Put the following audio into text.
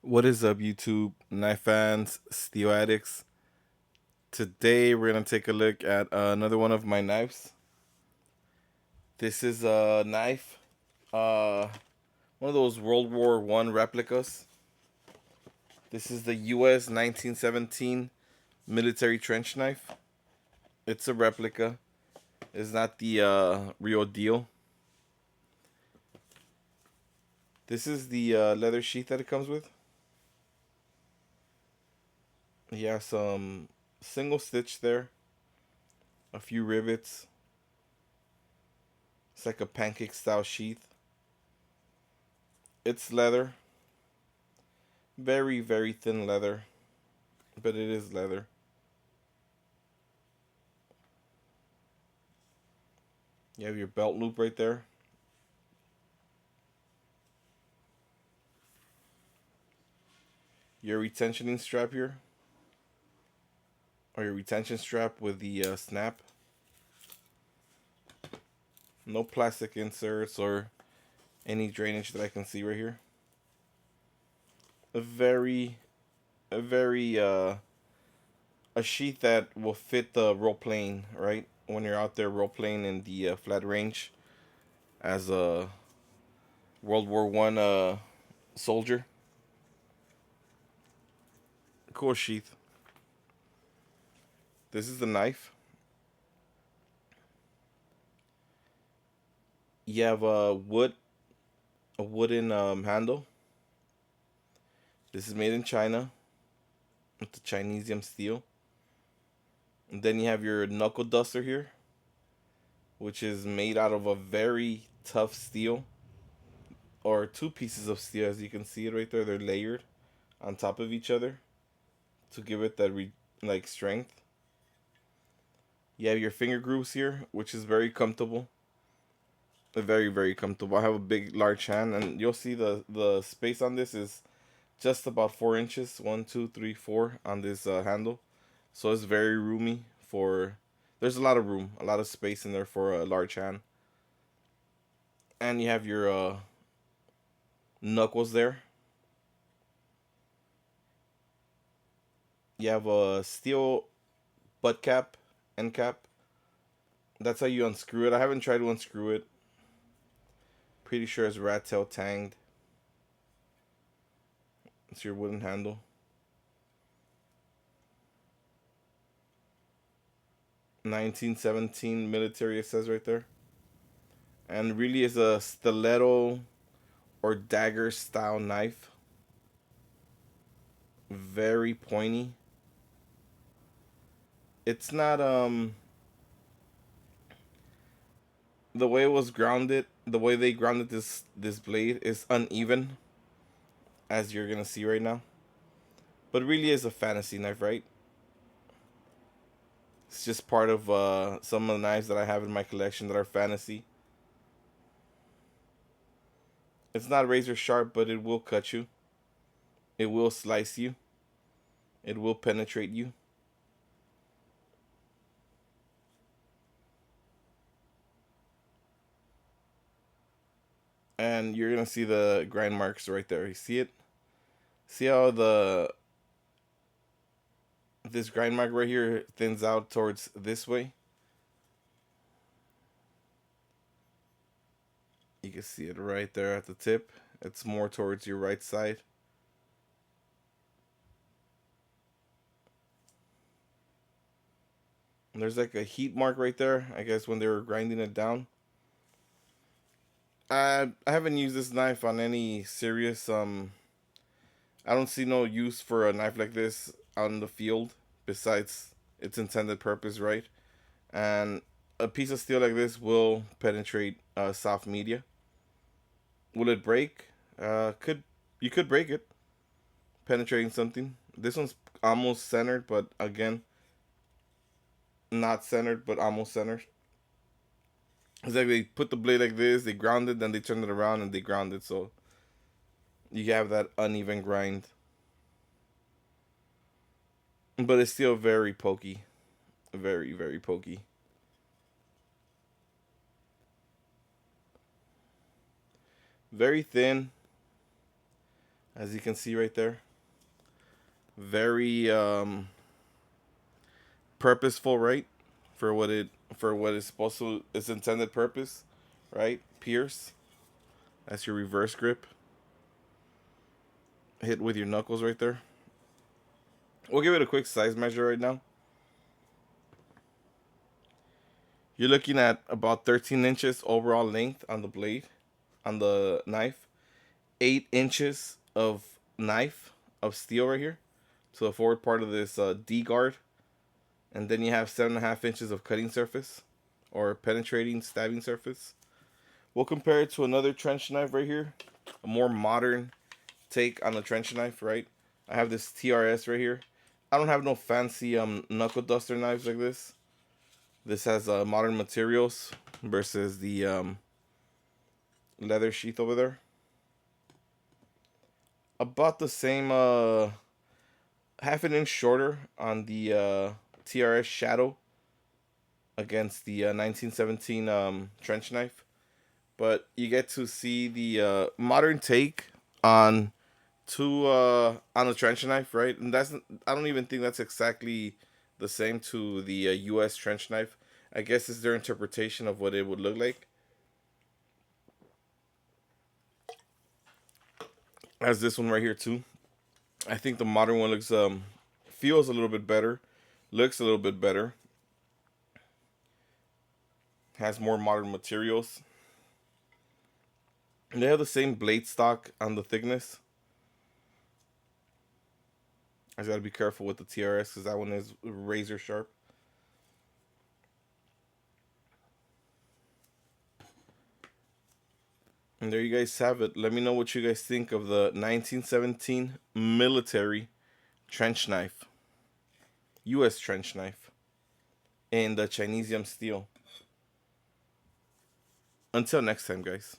What is up, YouTube, knife fans, steel addicts? Today we're gonna take a look at another one of my knives. This is a knife, uh, one of those World War I replicas. This is the U.S. 1917 military trench knife. It's a replica. It's not the real deal. This is the leather sheath that it comes with. Yeah, some single stitch there, a few rivets. It's like a pancake style sheath. It's leather. Very, very thin leather, but it is leather. You have your belt loop right there. Your retentioning strap here, or your retention strap with the snap. No plastic inserts or any drainage that I can see right here. A very, a very, a sheath that will fit the role playing, right? When you're out there role playing in the flat range as a World War I soldier. Cool sheath. This is the knife. You have a wooden handle. This is made in China with the Chinesium steel. And then you have your knuckle duster here, which is made out of a very tough steel, or two pieces of steel, as you can see it right there. They're layered on top of each other to give it that like strength. You have your finger grooves here, which is very comfortable. Very, very comfortable. I have a big, large hand, and you'll see the space on this is just about 4 inches. One, two, three, four on this handle, so it's very roomy. For There's a lot of room, a lot of space in there for a large hand. And you have your knuckles there. You have a steel butt cap, end cap. That's how you unscrew it. I haven't tried to unscrew it. Pretty sure it's rat tail tanged. It's your wooden handle. 1917 military, it says right there. And really is a stiletto or dagger style knife. Very pointy. It's not the way it was grounded, the way they grounded this blade is uneven, as you're gonna see right now. But really is a fantasy knife, right? It's just part of some of the knives that I have in my collection that are fantasy. It's not razor sharp, but it will cut you. It will slice you. It will penetrate you. And you're gonna see the grind marks right there. You see it? See how the this grind mark right here thins out towards this way? You can see it right there at the tip. It's more towards your right side. And there's like a heat mark right there, I guess, when they were grinding it down. I haven't used this knife on any serious I don't see no use for a knife like this out in the field besides its intended purpose, right? And a piece of steel like this will penetrate soft media. Will it break? Could You could break it penetrating something. This one's almost centered, but again, not centered, but almost centered. It's like they put the blade like this, they ground it, then they turn it around and they ground it, so you have that uneven grind. But it's still very pokey. Very, very pokey. Very thin. as you can see right there. Very purposeful, right? For what it for what it's supposed to its intended purpose, right? Pierce. That's your reverse grip. Hit with your knuckles right there. We'll give it a quick size measure right now. You're looking at about 13 inches overall length on the blade, on the knife. 8 inches of knife of steel right here. So the forward part of this D guard. And then you have 7.5 inches of cutting surface or penetrating stabbing surface. We'll compare it to another trench knife right here. A more modern take on the trench knife, right? I have this TRS right here. I don't have no fancy knuckle duster knives like this. This has modern materials versus the leather sheath over there. About the same, half an inch shorter on the TRS Shadow against the 1917 trench knife. But you get to see the modern take on on a trench knife, right? And that's I don't even think that's exactly the same to the U.S. trench knife. I guess it's their interpretation of what it would look like. As this one right here too. I think the modern one looks feels a little bit better, looks a little bit better, has more modern materials. And they have the same blade stock on the thickness. I just gotta be careful with the TRS because that one is razor sharp. And there you guys have it. Let me know what you guys think of the 1917 military trench knife, U.S. trench knife, and the Chinesium steel. Until next time, guys.